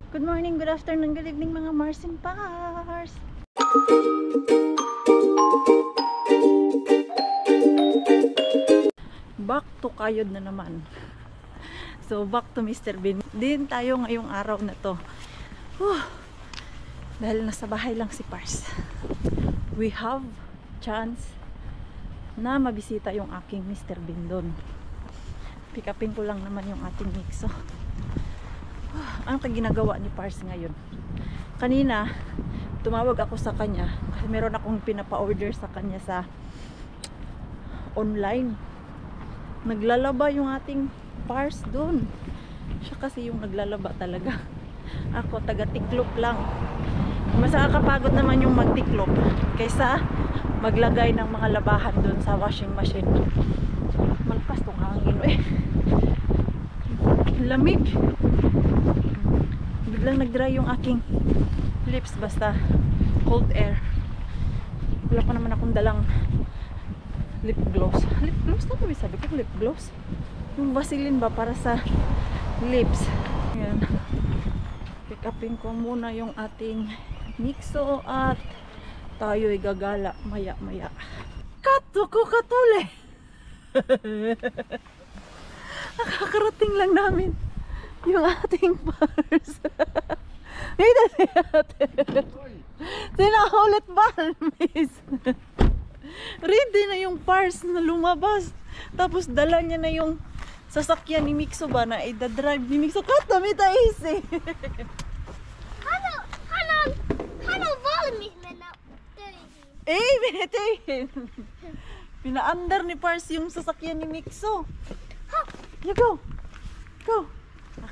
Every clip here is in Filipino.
Good morning, good afternoon, good evening mga Mars and Pars. Back to kayod na naman. So back to Mr. Bean. Din tayo ngayong araw na to. Dahil nasa bahay lang si Pars. We have chance na mabisita yung aking Mr. Bean doon. Pick upin ko lang naman yung ating mixo. Ano ginagawa ni Pars ngayon? Kanina tumawag ako sa kanya kasi meron akong pinapa-order sa kanya sa online. Naglalaba yung ating Pars doon. Siya kasi yung naglalaba talaga. Ako taga-tiklop lang. Mas nakakapagod naman yung magtiklop kaysa maglagay ng mga labahan doon sa washing machine. Malakas tong hangin eh. Lamig. Biglang nag-dry yung aking lips basta cold air. Wala pa naman akong dalang lip gloss. Lip gloss na ba sabi ko? Lip gloss? Yung Vaseline ba para sa lips. Ayan. Pick upin ko muna yung ating mixo at tayo'y gagala maya maya. Kato ko katuli! Nakakarating lang namin yung ating Pars. Ito si ate. Sinaulit ba, miss? Ready na yung Pars na lumabas. Tapos dala niya na yung sasakyan ni Mixo ba na idadrive ni Mixo. Katamita easy. Hallo vallen mis met nou teugen. Binitayin. Pinaandar ni Pars yung sasakyan ni Mixo. You go. Go.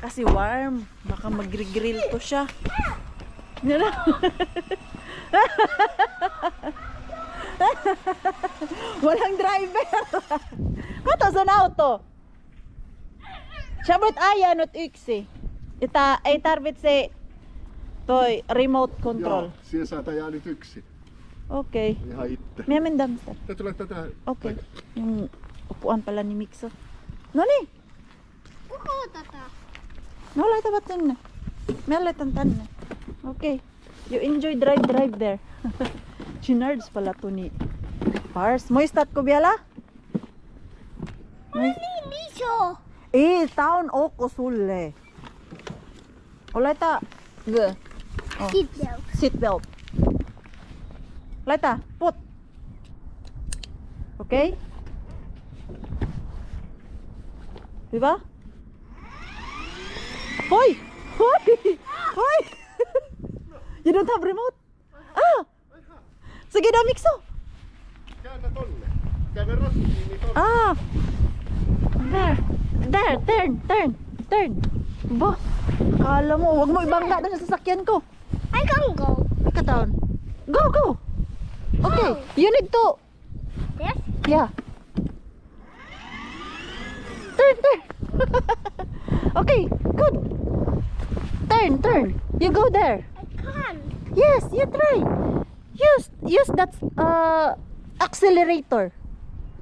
Kasi warm. Baka mag-grill to siya. Yan na. Walang driver. Kato sa auto. Siyabot ayan at iksi. Ita ay tarbit si toy remote control. Joo, siihen saa ajaa nyt yksi. Okay. Ihan itse. Miamin dumpster. Täytyy laittaa tähän. Okay. Yung upuan pala ni Mixo. No niin. Kuka tätä? No, laitavat tänne. Me laitan tänne. Okay. You enjoy drive there. Chinards pala to ni Pars. Muistat ko vielä? Niin iso. Ei, tää on ok sulle. O laita. G. Oh. Seatbelt. Seatbelt. Laita. Put. Okay? Hyvä? Hoi! Hoi! Hoi! You don't have remote? Ah! Sige daw, Mixo! Käännä tonne. Käännä rassi kiinni tonne. Ah! There! Turn! Ba? Kala mo, huwag mo ibangga doon sa sasakyan ko. I can go. Ikataon. Go! Okay, you need to... Yes? Yeah. Turn! Okay, good. Turn. You go there. I can't. Yes, you try. Use that accelerator.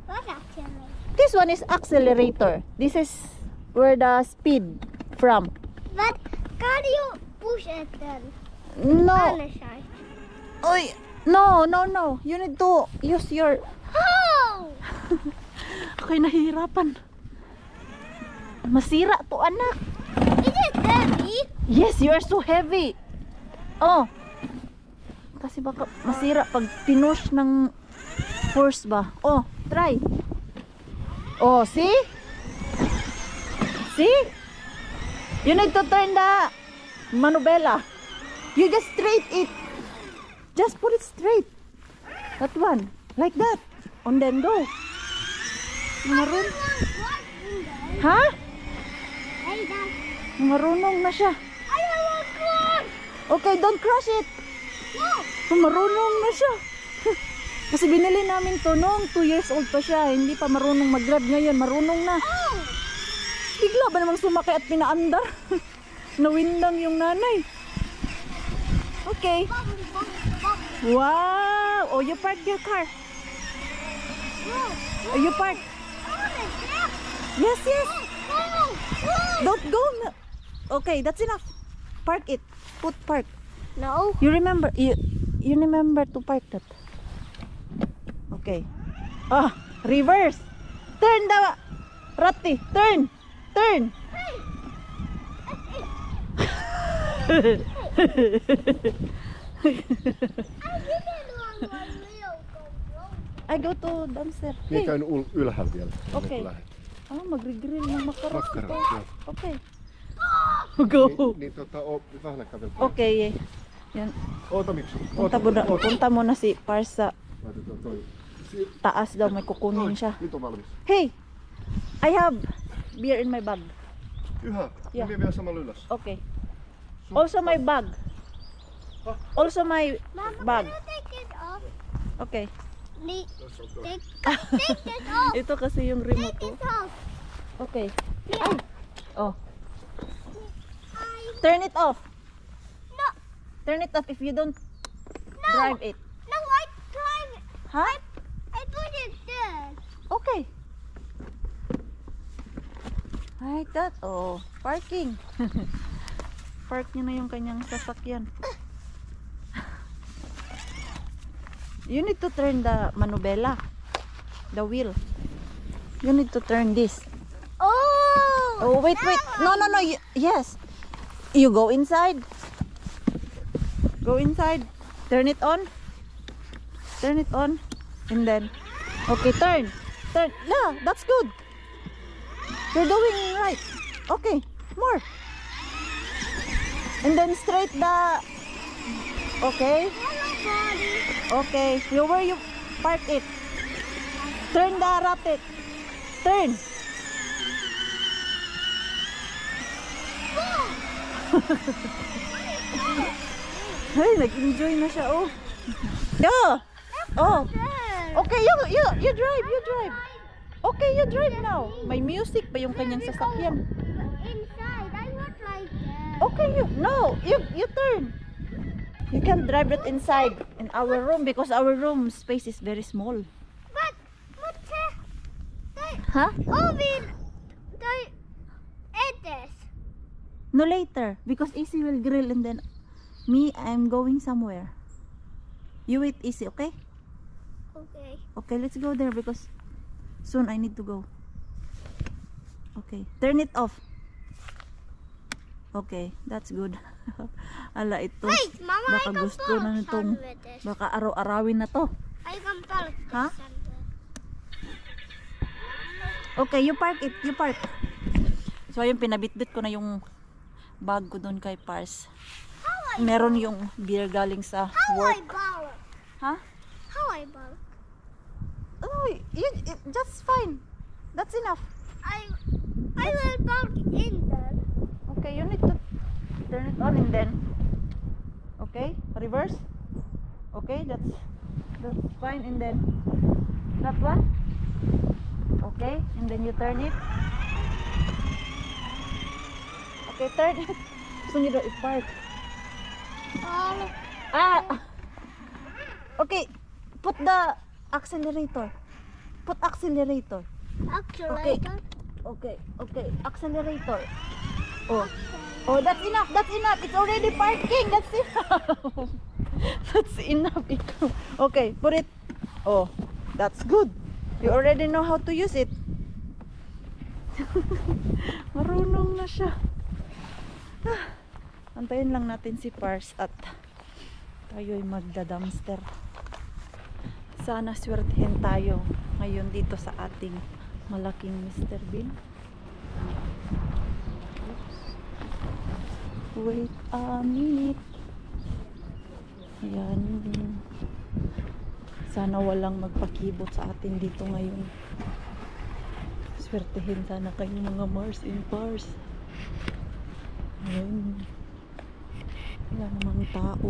What actually? This one is accelerator. This is where the speed from. But can you push it then? No. Other side. Oy, no. You need to use your... Oh! Okay, nahihirapan. Masira to, anak. Is it heavy? Yes, you are so heavy. Oh. Kasi baka masira pag pinush ng force ba. Oh, try. Oh, see? See? You need to turn the manubela. You just straight it. Just put it straight. That one. Like that. And then go. Marun. Ha? Hey, Dad. Marunong na siya. I don't want corn. Okay, don't crush it. No. Marunong na siya. Kasi binili namin to noong 2 years old pa siya. Hindi pa marunong mag-grab. Ngayon, marunong na. Oh. Bigla ba namang sumakay at pinaandar? Nawindang yung nanay. Okay. Wow! Oh, you park your car. Oh, you park. Yes. Don't go. Okay, that's enough. Park it. Put park. No. You remember to park that. Okay. Ah, reverse. Turn the Ratti. Turn. Turn. I didn't want my wheel go wrong. I go to dumpster. Niin Hey. käyn ylhäällä vielä. Okei. Niin, Magri-grill ng makaros. Makkarat, joo. Okay. Go. Niin vähän kävel. Okay. Yan. Oota Miksu. Punta mo na si Pars sa Laitetaan toi. taas daw, may kukunin siya. Nyt on valmis. Hey! I have beer in my bag. Yhä. Joo. Vie vielä samalla ylös. Okay. Also my bag. Also my Mama, bag. can you take it off? Okay. Tässä on toi. Take it off. Ito kasi yung remote Take ko. it off. Okay. Yeah. Oh. I Turn it off. no Turn it off if you don't no drive it. no. I tried. Huh? I put it there. Okay. Like that. Oh, parking. Park niya na yung kanyang sasakyan. You need to turn the manubela. The wheel. You need to turn this. Oh. Oh, wait. No. Yes. You go inside. Go inside. Turn it on. Turn it on. And then, okay, turn. Turn. Yeah, that's good. You're doing right. Okay, more. And then straight the. Okay. Hello, buddy. Okay. Where you park it. Turn the racket. Turn. Ay, nag-enjoy na siya, oh. Yeah. Oh. There. Okay, you drive. Okay, you drive now. May music pa yung kanyang sasakyan. Inside, I want like that. Okay, you turn. You can drive it inside in our room because our room space is very small. But Huh? they eat this. No, later because Easy will grill and then me, I'm going somewhere. You wait, Easy, okay? Okay. Okay, let's go there because soon I need to go. Okay, turn it off. Okay, that's good. Ala, ito. Wait, Mama, Baka I can gusto na park nitong, some with this. baka araw-arawin na to. I can park this Huh? somewhere. Okay, you park it. You park. So, ayun, pinabitbit ko na yung bag ko doon kay Pars. Meron yung beer galing sa How I work. balk? Ha? How I balk? Oh, that's fine. That's enough. I will park in there. Okay, you need to turn it on and then. Okay, reverse. Okay, that's fine. And then that one. Okay, and then you turn it. Okay, turn it. So you don't park. Ah. Okay, put the accelerator. Put accelerator. Accelerator. Okay, accelerator. Oh, that's enough. It's already parking. That's enough. That's enough. Okay, put it. Oh, that's good. You already know how to use it. Marunong na siya. Antayin lang natin si Pars at tayo'y magda-dumpster. Sana swertihin tayo ngayon dito sa ating malaking Mr. Bean. Oops. Wait a minute. Ayan. Sana walang magpakibot sa atin dito ngayon. Swertihin sana kayo mga Mars in Pars. Ayan. Wala namang tao.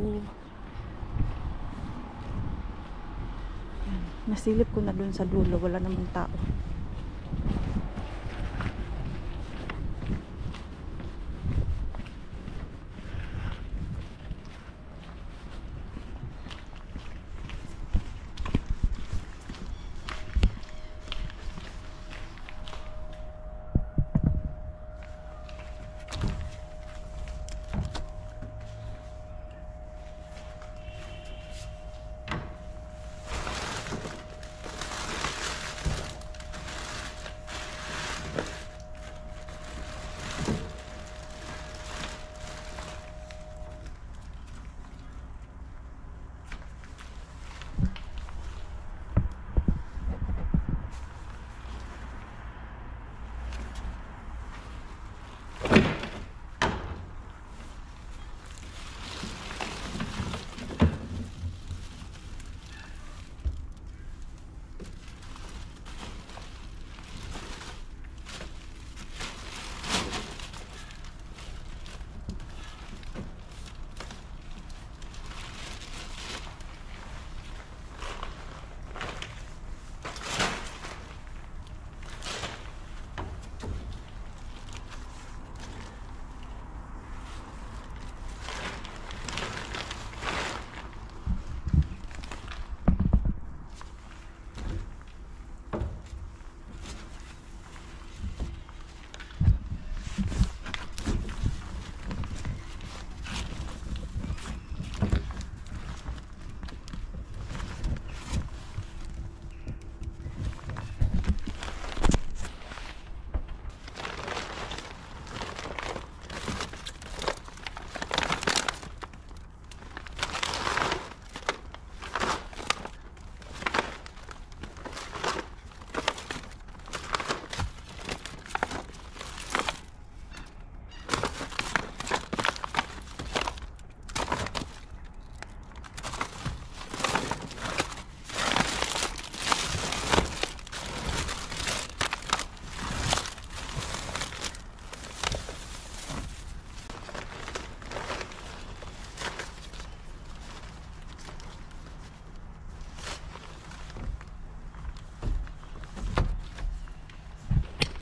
Ayan. Nasilip ko na dun sa dulo. Wala namang tao.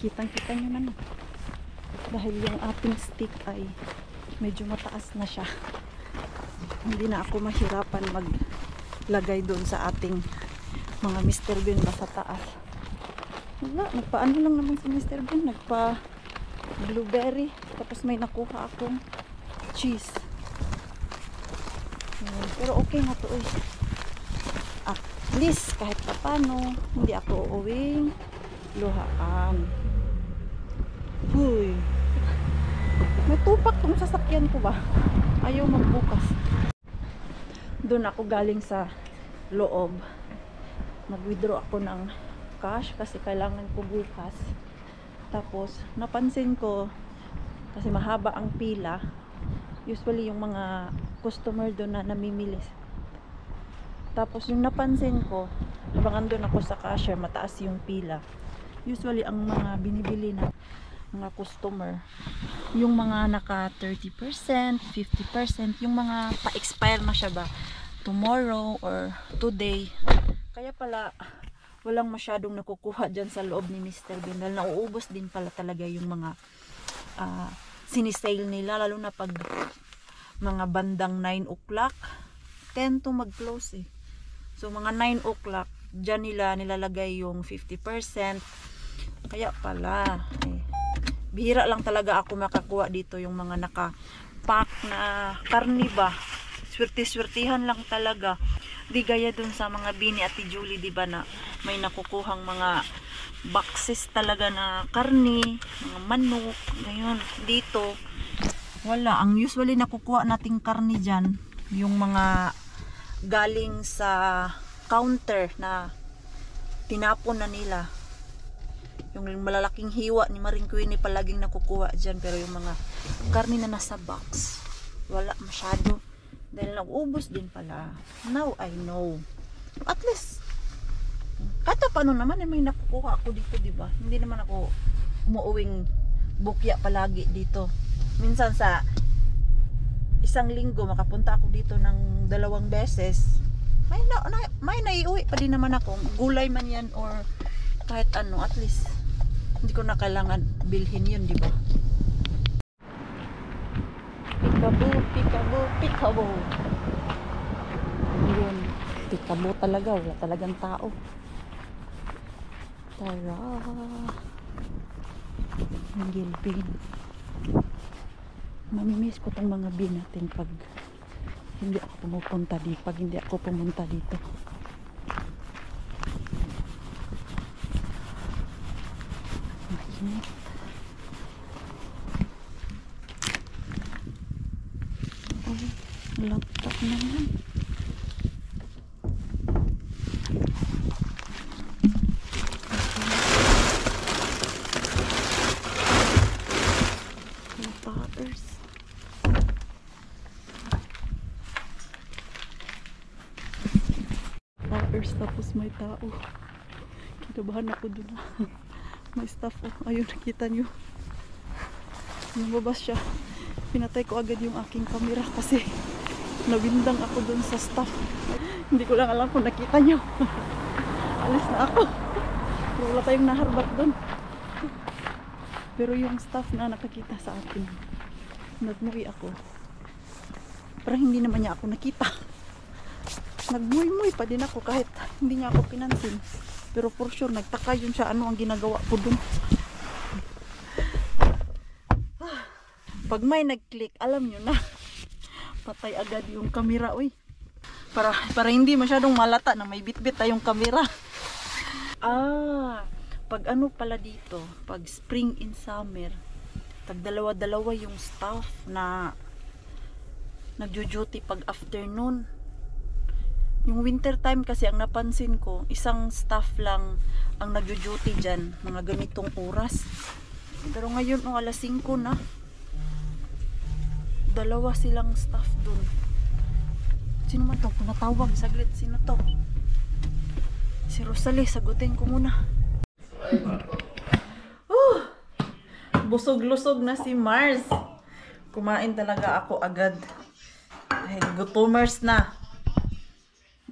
Kitang-kita nyo naman. Dahil yung ating stick ay medyo mataas na siya. Hindi na ako mahirapan maglagay doon sa ating mga Mr. Bean ba sa taas. Wala, nagpaano lang naman si Mr. Bean. Nagpa blueberry. Tapos may nakuha akong cheese. Pero okay na to eh. At least kahit pa paano hindi ako uuwing luhaan. Huy. May tupak tong sasakyan ko ba? Ayaw magbukas. Doon ako galing sa loob. Nag-withdraw ako ng cash kasi kailangan ko bukas. Tapos napansin ko kasi mahaba ang pila. Usually yung mga customer doon na namimili. Tapos yung napansin ko, habang andun ako sa cashier, mataas yung pila. Usually ang mga binibili na mga customer, yung mga naka 30%, 50%, yung mga pa-expire na siya ba tomorrow or today. Kaya pala walang masyadong nakukuha dyan sa loob ni Mr. Bean. Dahil nauubos din pala talaga yung mga sinisale nila, lalo na pag mga bandang 9 o'clock 10 to mag-close eh. So mga 9 o'clock dyan nila nilalagay yung 50%. Kaya pala bihira lang talaga ako makakuha dito yung mga naka-pack na karni ba. Swerte-swertihan lang talaga. Di gaya dun sa mga Bini at Julie, di ba, na may nakukuhang mga boxes talaga na karni, mga manok, ngayon. Dito, wala. Ang usually nakukuha nating karni dyan, yung mga galing sa counter na tinapon na nila. Yung malalaking hiwa ni Maring Queenie palaging nakukuha dyan. Pero yung mga karni na nasa box, wala masyado. Dahil nag-ubos din pala. Now I know. At least, kahit paano naman may nakukuha ako dito, diba? Hindi naman ako umuuwing bukya palagi dito. Minsan sa isang linggo, makapunta ako dito ng 2 beses. May naiuwi pa din naman ako. Gulay man yan or kahit ano, at least hindi ko na kailangan bilhin yun, diba? Peekaboo, peekaboo, peekaboo. Yun, peekaboo talaga, wala talagang tao. Tara, ang gilbin. Mamimiss ko tong mga bin natin pag hindi ako pumunta dito. Mainit. Laptop naman. Butters. Butters tapos may tao. Kinabahan ako dun. May staff. Ayun, nakita nyo. Lumabas siya. Pinatay ko agad yung aking camera kasi nawindang ako dun sa staff. Hindi ko lang alam kung nakita nyo. Alis na ako. Pero wala tayong naharbat dun. Pero yung staff na nakakita sa akin, nagmuwi ako. Parang hindi naman niya ako nakita. Nagmuwi-muwi pa din ako kahit hindi niya ako pinansin. Pero for sure, nagtaka yun siya ano ang ginagawa ko dun. Pag may nag-click, alam nyo na. Patay agad yung camera, uy. Para hindi masyadong malata na may bit-bit tayong camera. Pag ano pala dito, pag spring and summer, tag dalawa-dalawa yung staff na nagjo-duty pag afternoon. Yung winter time kasi ang napansin ko, isang staff lang ang nagjo-duty dyan, mga ganitong oras. Pero ngayon, alas 5 na. 2 silang staff dun. Sino man to? Kung natawag, saglit, sino to? Si Rosalie, sagutin ko muna. Busog-lusog na si Mars. Kumain talaga ako agad. Dahil gutomers na.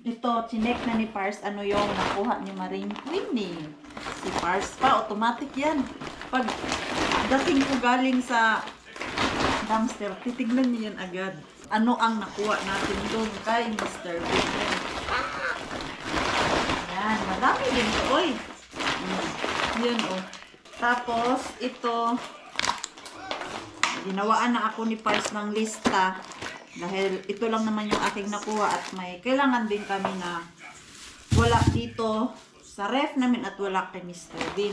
Ito, chinek na ni Pars ano yung nakuha ni Maring Queenie. Si Pars pa, automatic yan. Pag dating ko galing sa dumpster, titignan niyo yan agad. Ano ang nakuha natin doon kay Mr. Bean. Yan, madami din to, oy. Yan, oh. Tapos, ito, ginawaan na ako ni Pars ng lista. Dahil ito lang naman yung aking nakuha at may kailangan din kami na wala dito sa ref namin at wala kay Mr. Bean.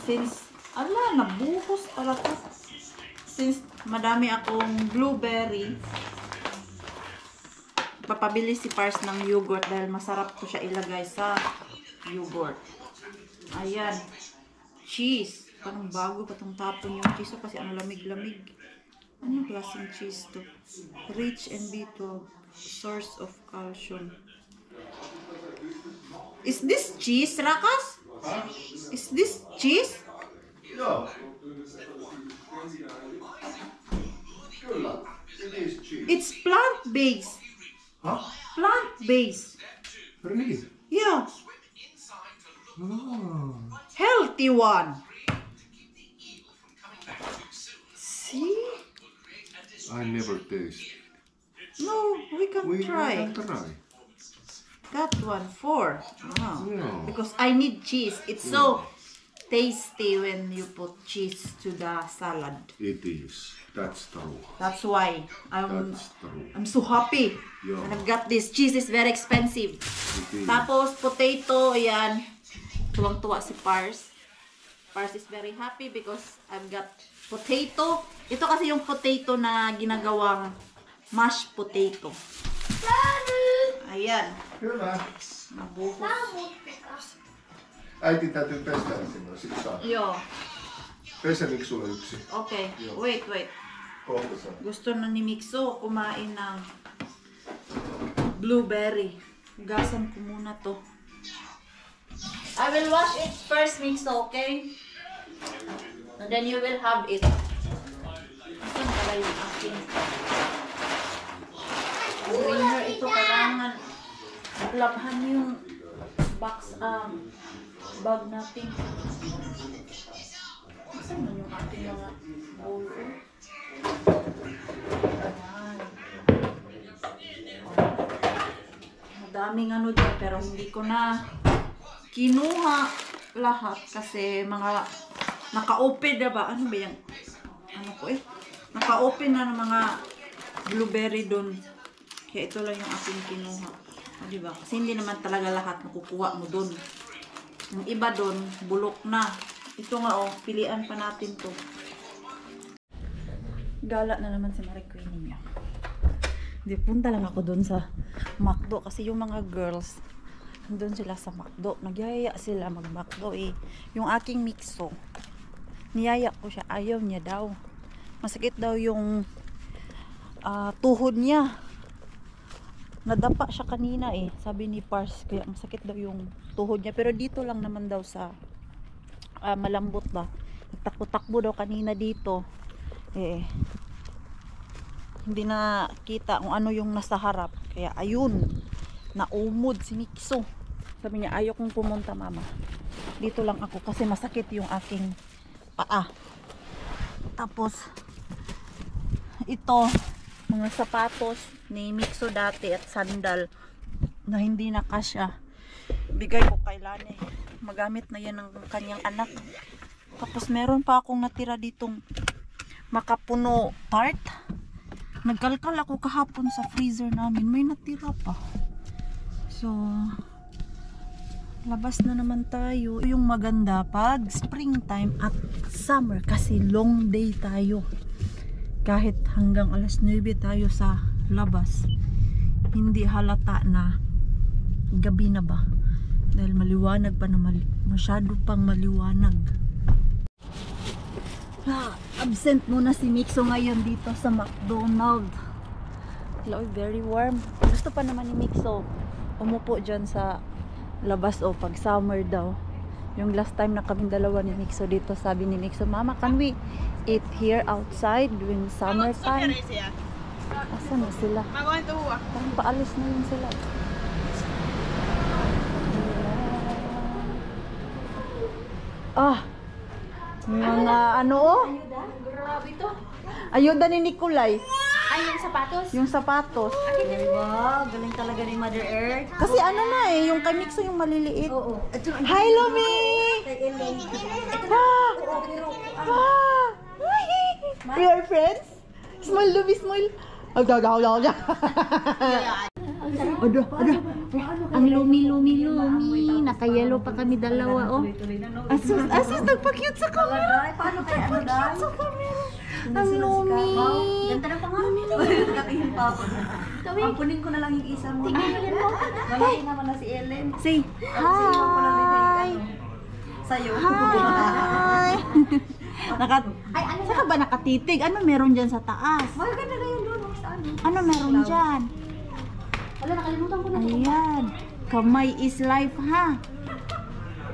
Since, nabuhos pala to. Since madami akong blueberry, papabili si Pars ng yogurt dahil masarap ko siya ilagay sa yogurt. Ayan. Cheese. Parang bago pa itong tapon yung cheese kasi ang lamig-lamig. Anong klaseng cheese to? Rich and B12. Source of calcium. Is this cheese, Rakas? Huh? Is this cheese? Joo. Kyllä. It is cheap. It's plant-based. Huh? Plant-based. Really? Yeah. Oh. Healthy one. See? I never taste. No, we can try. can try. That one, 4. Yeah. Because I need cheese. It's so tasty when you put cheese to the salad. It is. That's true. That's why That's true. I'm so happy. Yeah. And I've got this. Cheese is very expensive. It is. Tapos, potato, ayan. Tuwang-tuwa si Pars. Pars is very happy because I've got potato. Ito kasi yung potato na ginagawang mashed potato. Ayan. Hyvä. Nabuhos. Äitin täytyy pestä ensin, sit saa. Yo. Pesä Miksulle yksi. Okay. Joo. Wait. Kohta saa. Gusto na ni Mixo kumain ng blueberry. Hugasan ko muna to. I will wash it first, Mixo, okay? And then you will have it. Asan pala yung aking grainer? Ito kailangan labhan yung box, bag natin. Asan man yung ating mga bowl? Ayan. Madaming ano dyan, pero hindi ko na kinuha lahat kasi mga naka-open na ba? Ano ba yung naka-open na ng mga blueberry doon. Kaya ito lang yung aking kinuha. O, diba? Kasi hindi naman talaga lahat makukuha mo doon. Yung iba doon, bulok na. Ito nga pilian pa natin to. Gala na naman si Marie Queen niya. Hindi, punta lang ako doon sa McDo kasi yung mga girls doon sila sa McDo. Nagyaya sila mag-McDo eh. Yung aking Mixo, niyaya ko siya. Ayaw niya daw. Masakit daw yung tuhod niya. Nadapa siya kanina eh. Sabi ni Pars, kaya masakit daw yung tuhod niya. Pero dito lang naman daw sa malambot ba. Nagtakbo-takbo daw kanina dito. Eh, hindi na kita kung ano yung nasa harap. Kaya ayun, naumod si Mixo. Sabi niya, ayaw kong pumunta mama. Dito lang ako kasi masakit yung aking paa. Tapos, ito, mga sapatos ni Mixo dati at sandal na hindi na kasya. Bigay ko kay Lani. Magamit na yan ng kanyang anak. Tapos meron pa akong natira ditong makapuno tart. Nagkalkal ako kahapon sa freezer namin. May natira pa. So, labas na naman tayo. Yung maganda pag springtime at summer kasi long day tayo. Kahit hanggang alas 9 tayo sa labas, hindi halata na gabi na ba. Dahil maliwanag pa na masyado pang maliwanag. Absent muna si Mixo ngayon dito sa McDonald's. Hello, very warm. Gusto pa naman ni Mixo umupo dyan sa labas pag summer daw. Yung last time na kaming dalawa ni Mixo dito, sabi ni Mixo, Mama, can we eat here outside during summer time? Asan na sila? Parang paalis na yun sila. Mga ano oh? Grabe to. Ayuda ni Nikolay. Ay, yung sapatos. Yung sapatos. Wow, galing talaga ni Mother Earth. Kasi ano na eh, yung kay Mixo yung maliliit. Oo. Ito ang Hi, Lumi! kay Ellen. Ah! Ah! We are friends? Smile, Lumi, smile. Ada. Ang lumi. Naka-yellow pa kami dalawa, oh. Asus, nagpa-cute sa camera. Ay, paano kaya ano dahil? Sa camera. Ang lumi. Ganda ng pangalan. Kapihin pa ako. Ampunin ko na lang yung isang mo. Malaki naman na si Ellen. Say hi. Sa'yo. Hi. Saka ba nakatitig? Ano meron dyan sa taas? Maganda na yun doon. Saan? Ano meron dyan? Wala, nakalimutan ko na. Ayan. Kamay is life, ha?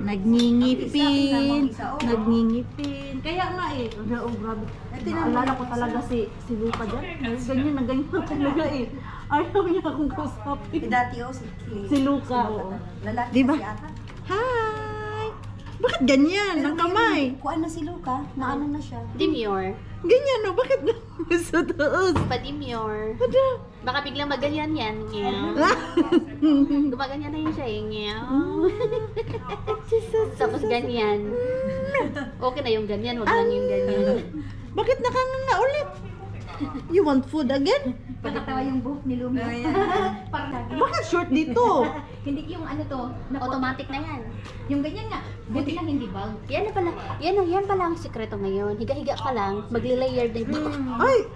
Nagngingipin. Kaya nga eh. Oh, grabe. Naalala ko talaga si Luca dyan. Ganyan na ganyan talaga eh. Ayaw niya akong kausapin. Dati o Si Luca, oo. Lalaki Diba? si ata. Hi! Bakit ganyan? Ang kamay. Kuan na si Luca. Na ano na siya. Demure. Ganyan, no? Bakit na sa taas? Pa-demure. Ano? Baka biglang maganyan yan. Ngew. Gumaganyan na yun siya, eh. Ngew. Tapos ganyan. Okay na yung ganyan, wag lang yung ganyan. Bakit nakanganga ulit? You want food again? Pagkatawa yung buhok ni Lumi. Bakit short dito? Hindi yung ano to, automatic na yan. Yung ganyan nga, buti lang hindi bag. Yan pala ang sikreto ngayon. Higa-higa ka lang, magli-layer din. Ay,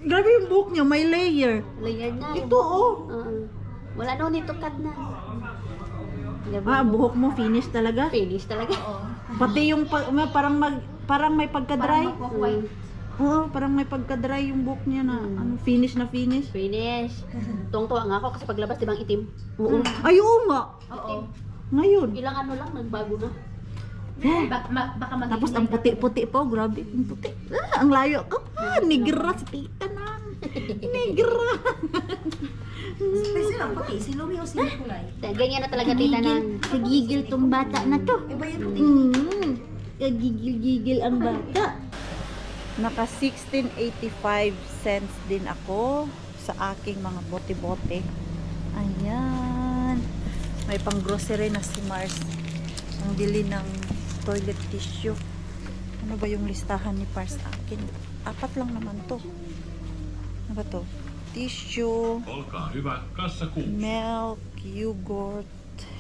grabe yung buhok niya, may layer. Layer na. Ito, oh. Wala noon, ito cut na. Diba? Ah, buhok mo finish talaga. Finish talaga. Pati yung parang may pagka-dry. Oo, parang may pagka-dry yung buhok niya na ano, finish na finish. Finish. Tuwang-tuwa nga ako kasi paglabas di bang itim. Oo. Ay, oo nga. Oo. Ngayon. Ilang ano lang, nagbago na. Baka mag Tapos ang puti-puti po, grabe. Ang puti. Ang layo ko. Nigra si tita na. Nigra. Kasi lang puti. Si Lumi o si Nicolay. Ganyan na talaga tita nan. Nagigil tong bata na to. Iba yung puti. Gigil-gigil ang bata. Naka 16.85 cents din ako sa aking mga bote-bote. Ayan. May pang grocery na si Mars. Ang bili ng toilet tissue. Ano ba yung listahan ni Pars akin? 4 lang naman to. Ano ba to? Tissue, Olkaa hyvä, kassa kuusi. milk, yogurt,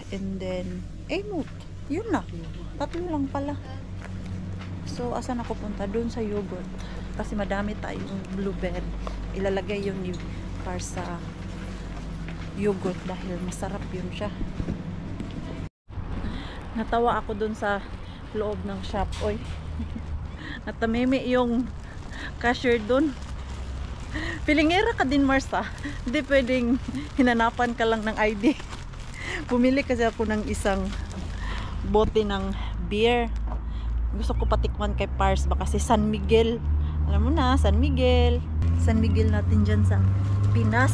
and then moot. Yun na. 3 lang pala. So, asan ako punta? Doon sa yogurt. Kasi madami tayong blueberry. Ilalagay yun ni Pars sa yogurt dahil masarap yun siya. Natawa ako doon sa loob ng shop. Oy. Natameme yung cashier doon. Pilingera ka din, Mars, ah. Hindi pwedeng hinanapan ka lang ng ID. Pumili kasi ako ng isang bote ng beer. Gusto ko patikman kay Pars ba kasi San Miguel. Alam mo na, San Miguel. San Miguel natin dyan sa Pinas.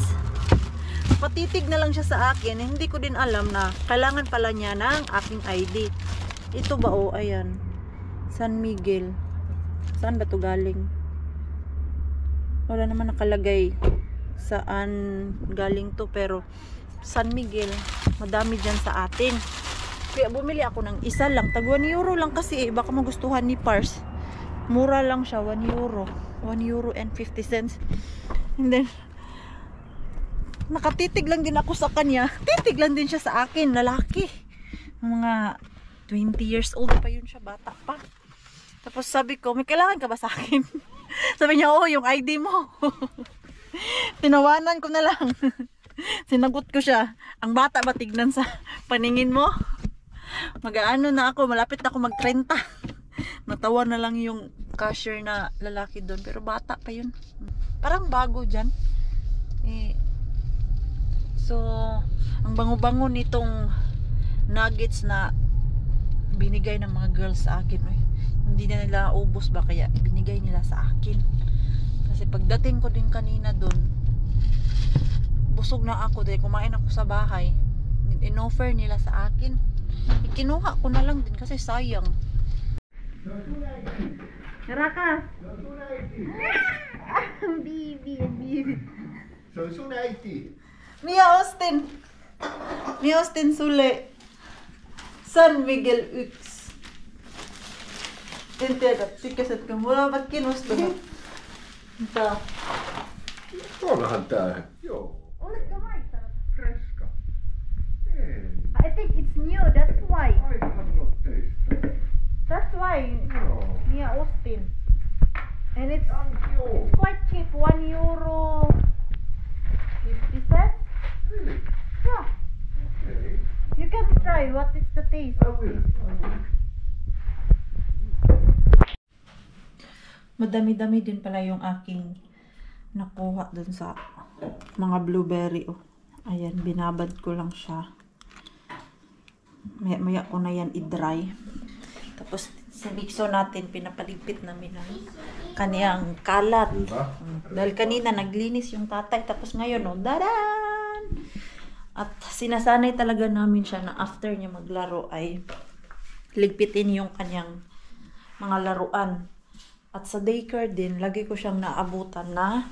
Patitig na lang siya sa akin. Hindi ko din alam na kailangan pala niya ng aking ID. Ito ba, oh, ayan. San Miguel. Saan ba to galing? Wala naman nakalagay saan galing to, pero San Miguel, madami dyan sa atin. Kaya bumili ako ng isa lang. Tag 1 euro lang kasi baka magustuhan ni Pars. Mura lang siya, 1 euro. 1 euro and 50 cents. And then, nakatitig lang din ako sa kanya. Titig lang din siya sa akin, lalaki. Mga 20 years old pa yun siya, bata pa. Tapos sabi ko, may kailangan ka ba sa akin? Sabi niya, oo, yung ID mo. Tinawanan ko na lang. Sinagot ko siya, ang bata ba tignan sa paningin mo? Mag-aano na ako, malapit na ako mag-30. Natawa na lang yung cashier na lalaki doon, pero bata pa yun. Parang bago dyan. So, ang bango-bango nitong nuggets na binigay ng mga girls sa akin. Hindi na nila ubos ba kaya binigay nila sa akin. Kasi pagdating ko din kanina doon, busog na ako dahil kumain ako sa bahay. In-offer nila sa akin. Ikinuha ko na lang din kasi sayang. Rakas. Se on sun äiti. Mia Austin Sule. San Miguel yks. En tiedä, tykkäsitkö? Mulla on vaikka kiinnostunut. Mutta Onhan tää. Joo. oletko maistanut? Freska. Ei. I think it's new, that's why. I have not tasted. That's why Joo. Mia Austin. And it's Thank you. quite cheap, €1 50 cents. Really? Yeah, Okay. you can try. What is the taste? I will. Madami-dami din pala yung aking nakuha dun sa mga blueberry. Oh. Ayan, binabad ko lang siya. Maya ko na yan i-dry. Tapos sa mixo natin, pinapaligpit namin ng kaniyang kalat. Diba? Dahil kanina naglinis yung tatay. Tapos ngayon, oh, dadan! At sinasanay talaga namin siya na after niya maglaro ay ligpitin yung kanyang mga laruan. At sa daycare din, lagi ko siyang naabutan na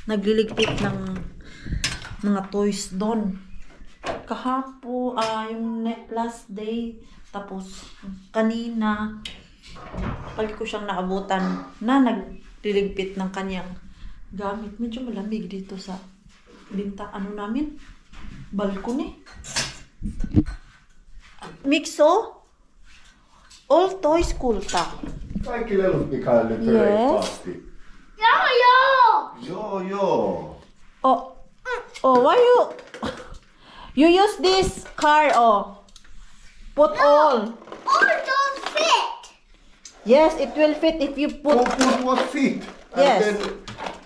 nagliligpit ng mga toys doon. Kahapo, yung last day, tapos kanina, lagi ko siyang naabutan na nagliligpit ng kanyang gamit. Medyo malamig dito sa namin, balcony. Mixo, all toys kulta. Kaikki lelut, mikä on nyt Yes. reippaasti. Joo, joo. Why you use this car, put all. All don't fit. Yes, it will fit if you put, Put what fit. And Yes. then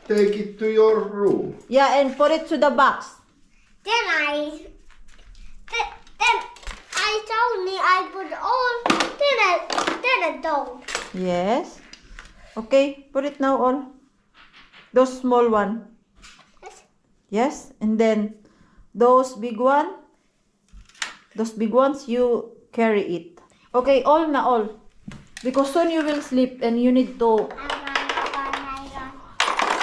take it to your room. yeah, and put it to the box. Then I told me I put all. Then I don't. Yes. Okay, put it now all. Those small one. Yes. Yes, and then those big ones, you carry it. Okay, all na all. Because soon you will sleep and you need to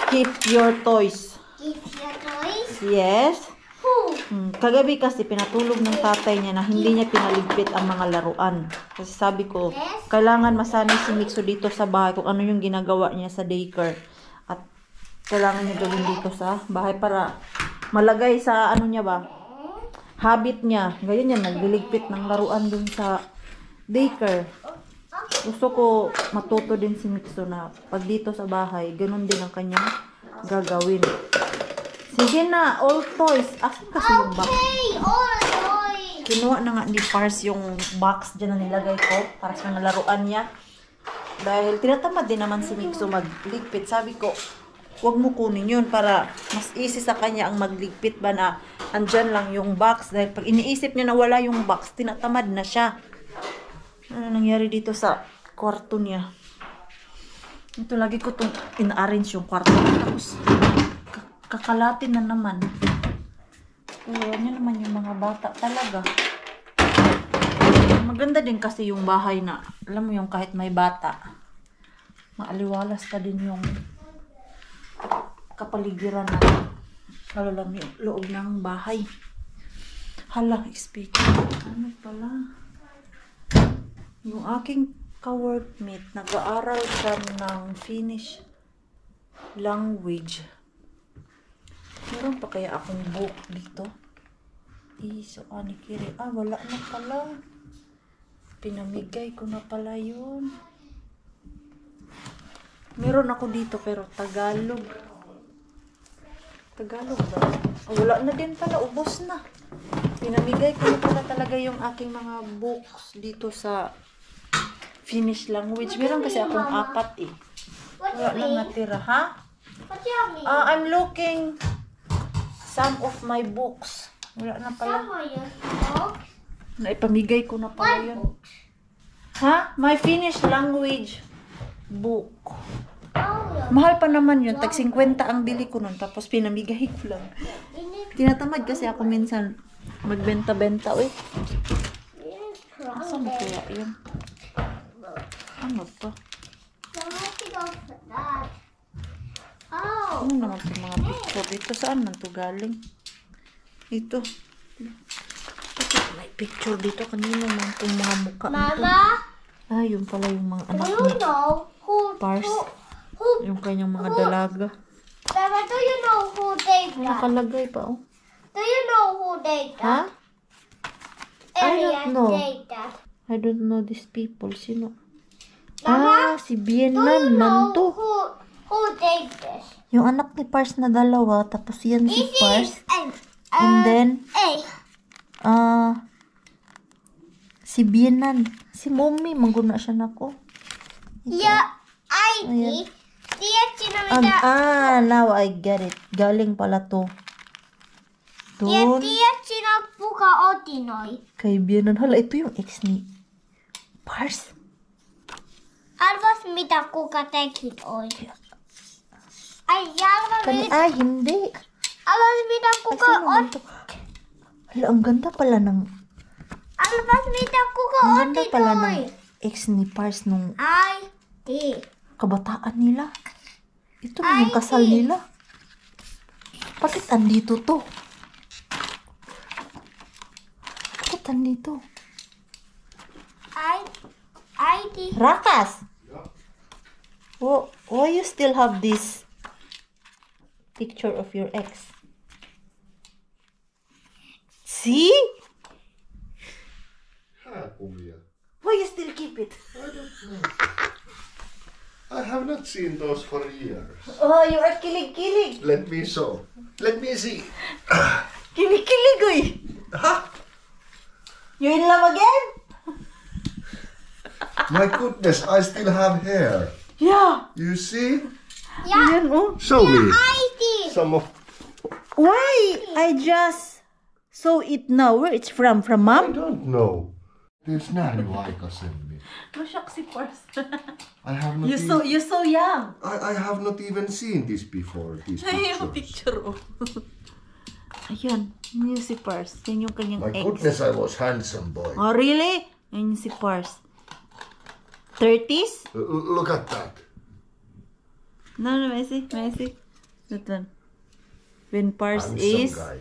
keep your toys. Keep your toys. Yes. Who? Kagabi kasi pinatulog ng tatay niya na hindi niya pinaligpit ang mga laruan. Kasi sabi ko, Yes. kailangan masanay si Mixo dito sa bahay kung ano yung ginagawa niya sa daycare. At kailangan niya gawin dito sa bahay para malagay sa ano niya ba, habit niya. Ganyan yan, nagliligpit ng laruan dun sa daycare. Gusto ko matuto din si Mixo na pag dito sa bahay, ganun din ang kanyang gagawin. Sige na, all toys. Asan kasi yung box? Okay, all toys. Kinuha na nga ni Pars yung box dyan na nilagay ko para sa mga laruan niya. Dahil tinatamad din naman si Mixo magligpit. Sabi ko, huwag mo kunin yun para mas easy sa kanya ang magligpit ba na andyan lang yung box. Dahil pag iniisip niya na wala yung box, tinatamad na siya. Ano nangyari dito sa kwarto niya? Ito, lagi ko itong in-arrange yung kwarto. Tapos, kakalatin na naman. Pero yan naman yung mga bata talaga. Maganda din kasi yung bahay na, alam mo yung kahit may bata, maaliwalas pa din yung kapaligiran natin. Lalo lang yung loob ng bahay. Hala, speaker. Ano pala? Yung aking ka-workmate, nag-aaral siya ng Finnish language. Meron pa kaya akong book dito? Iso, ani kiri. Wala na pala. Pinamigay ko na pala yun. Meron ako dito pero Tagalog. Tagalog ba? Wala na din pala. Ubos na. Pinamigay ko na pala talaga yung aking mga books dito sa Finnish language. Meron kasi akong 4 eh. What Wala you nang mean? natira, ha? What you mean? I'm looking some of my books. Wala na pala. Some of your books. Naipamigay ko na pala What yun. books? Ha? My Finnish language book. Oh, Mahal pa naman yun. Tag 50 ang bili ko nun. Tapos pinamigay ko lang. Tinatamad kasi ako minsan magbenta-benta. Uy, saan mo kaya yun? Ano to? So I have to go for that. Oh. Ano naman itong mga picture dito? Saan man to galing? Ito. Bakit may picture dito? Kanino man itong mga mukha nito? Mama, Ah, yun pala yung mga do anak you ni know who Pars. who Yung kanyang mga dalaga. Mama, do you know who did that? Nakalagay pa, oh. Do you know who did Ha? that? I don't Elias know. did that. I don't know these people. Sino? Mama, Ah, si do Bienan you man know to. who did this? Yung anak ni Pars na dalawa, tapos yan si This Pars. is And then, A. si Bienan. Si Mommy, mangguna siya nako. Yeah, Ayan. Dia Now I get it. Galing pala to. Doon. puka otinoy. Kay Bienan. Hala, ito yung ex ni Pars. Arvas mitä kuka teki oi. Ai Kani, hindi. arvas mitä Ay, kuka sino man to? Hala, ang ganda pala ng, arvas mitä kuka ang ganda pala ng otinoy. ex ni Pars nung Ai ti. kabataan nila. Ito na yung kasal nila. Bakit andito to? Bakit andito? Ai ti. Rakas! Why you still have this picture of your ex? See? Hääkuvia. Why you still keep it? I don't know. I have not seen those for years. Oh, you are kilig-kilig. Let me show. Let me see. Kilig-kilig, uy. Huh? You in love again? My goodness, I still have hair. Yeah. You see? Ja. Yan, oh. Show me Ai ti. some of. Why? I just saw it now. Where it's from? From I mom? don't know. There's nähnyt aikaisemmin. Masyak si Pars. I have not. You so young. I have not even seen this before. These Ay, yung pictures. picture, oh. Ayan. Yun yung si Pars. Yan yung kanyang My ex. goodness, I was handsome boy. Oh, really? Yan yung si Pars. 30s? Look at that. No, Messi. That one. When Pars Handsome is guy.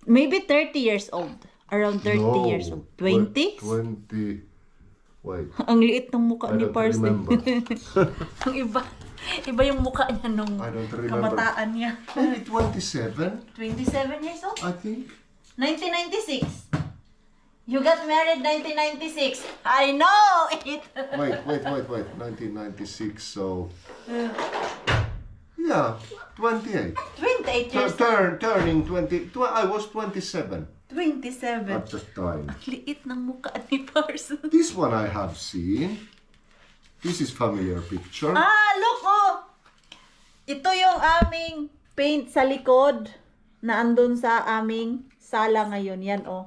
maybe 30 years old. Around 30 years old. 20? 20. Wait. Ang liit ng mukha I ni don't Pars. remember. Ang iba yung mukha niya nung I don't remember. kabataan niya. Maybe 27, 27 years old? I think. 1996. You got married 1996. I know it. Wait. 1996, so. Yeah, 28. 28 years. Turning 20. I was 27 27. at the time. Ang liit ng mukha ni Pars. This one I have seen. This is familiar picture. Look, oh. Ito yung aming paint sa likod na andun sa aming sala ngayon. Yan, oh.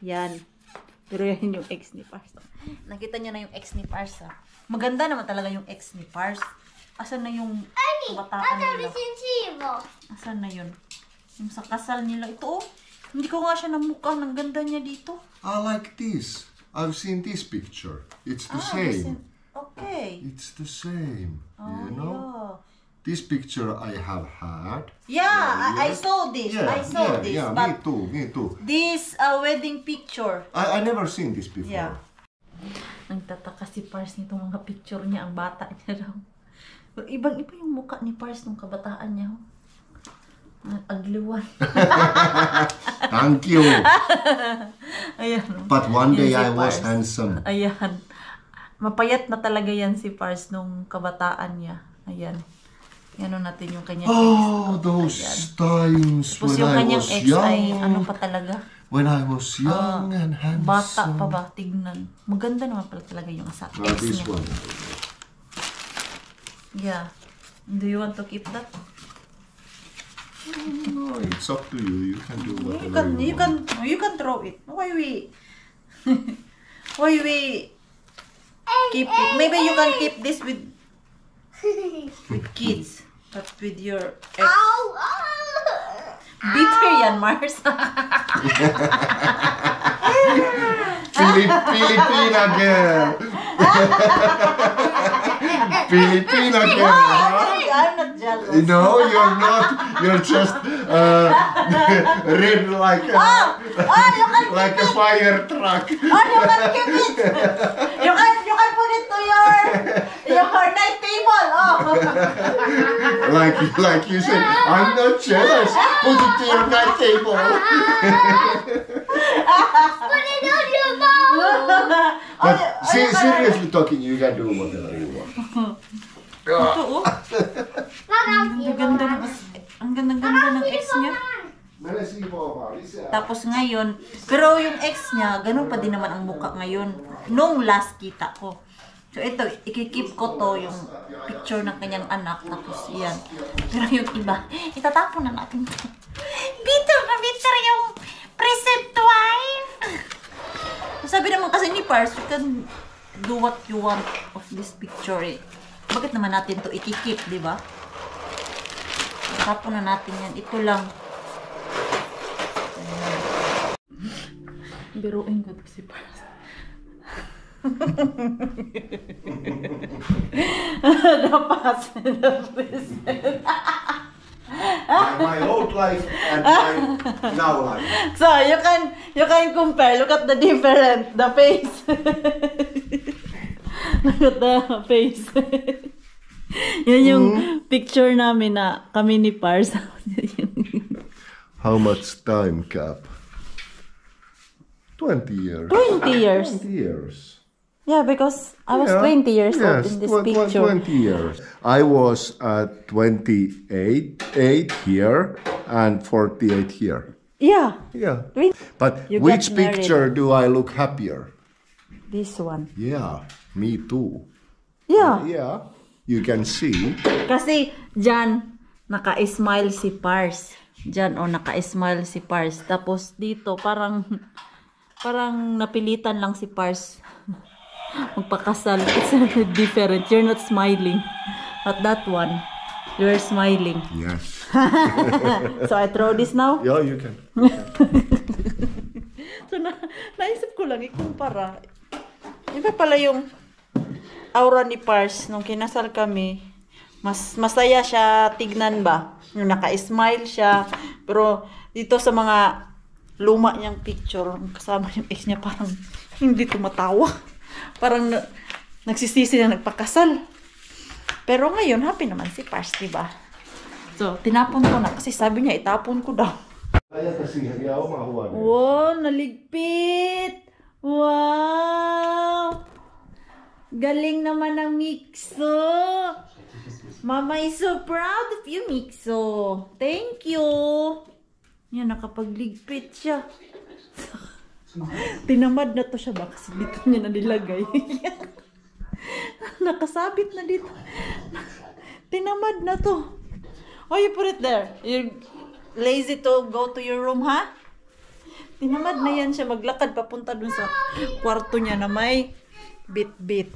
Yan. Pero yan yung ex ni Pars. Nakita niyo na yung ex ni Pars, ha? Maganda naman talaga yung ex ni Pars. Asan na yung kabataan nila? Asan na yun? Yung sa kasal nila. Ito, oh. Hindi ko nga siya namukha. Ang ganda niya dito. I like this. I've seen this picture. It's the same. Okay. It's the same. You know? Yeah. This picture I have had. Yeah, I saw this. I saw this. Yeah, But me too. this wedding picture. I never seen this before. Yeah. Nagtataka si Pars nitong mga picture niya. Ang bata niya daw. Pero ibang-iba yung mukha ni Pars nung kabataan niya. Ang agliwan. Thank you. Ayan. But one day Yan si I was Pars. handsome. Ayan. Mapayat na talaga yan si Pars nung kabataan niya. Ayan. Yan natin yung kanyang ex. Oh, those times Tapos when yung I kanyang was ex ay ano young. pa talaga. When I was young and handsome. Bata pa ba? Tignan. Maganda naman pala talaga yung ex This niya. one. Yeah. Do you want to keep that? No, it's up to you. You can do whatever you want. You can throw it. Why we keep it? Maybe you can keep this with kids, but with your ex. Bitter yan, Mars. Filipina girl. Filipina girl, huh? I'm not jealous. No, you're not. You're just red like like a fire truck. Oh, you can keep it. You can put it to your night table. Oh. Like you said, I'm not jealous. Put it to your night table. Put it on your mouth. But seriously talking, you can do whatever you want. Ito, oh. Mama, Ang ganda ng ex niya. Tapos ngayon, pero yung ex niya, ganun pa din naman ang mukha ngayon. Nung last kita ko. So ito, ikikip ko to yung picture ng kanyang anak. Tapos yan. Pero yung iba, itatapon na natin. Bitter na bitter yung present wife. Sabi naman kasi ni Pars, you can do what you want of this picture eh. Bakit naman natin to ikikip, di ba? Tapon na natin yan. Ito lang. Biruin ko si Pars. Dapat My old life and my now life. So you can compare. Look at the difference, the face. Look at the face. Yan yung picture namin na kami ni Pars. How much time, Cap? 20 years. 20 years. 20 years. Yeah, because I was 20 years old in this picture. 20 years. I was at 28 here and 48 here. Yeah. Yeah. But You which got married. picture do I look happier? This one. Yeah, me too. Yeah. Yeah, you can see. Kasi dyan, naka-smile si Pars. Dyan, naka-smile si Pars. Tapos dito, parang napilitan lang si Pars magpakasal. It's different. You're not smiling. But that one, you're smiling. Yes. So I throw this now? Yeah, you can. So naisip ko lang, ikumpara. Iba pala yung aura ni Pars nung kinasal kami. Masaya siya tignan ba? Yung naka-smile siya. Pero dito sa mga luma niyang picture, kasama yung ex niya, parang hindi tumatawa. Parang nagsisisi na nagpakasal. Pero ngayon, happy naman si Pars, diba? So, tinapon ko na kasi sabi niya, itapon ko daw. Wow, naligpit! Wow! Galing naman ng Mixo! Mama is so proud of you, Mixo! Thank you! Yan, nakapagligpit siya. Tinamad na to siya ba? Kasi dito niya na nilagay. Nakasabit na dito. Tinamad na to. Oh, you put it there. You're lazy to go to your room, ha? Tinamad na yan siya. Maglakad papunta dun sa kwarto niya na may bit-bit.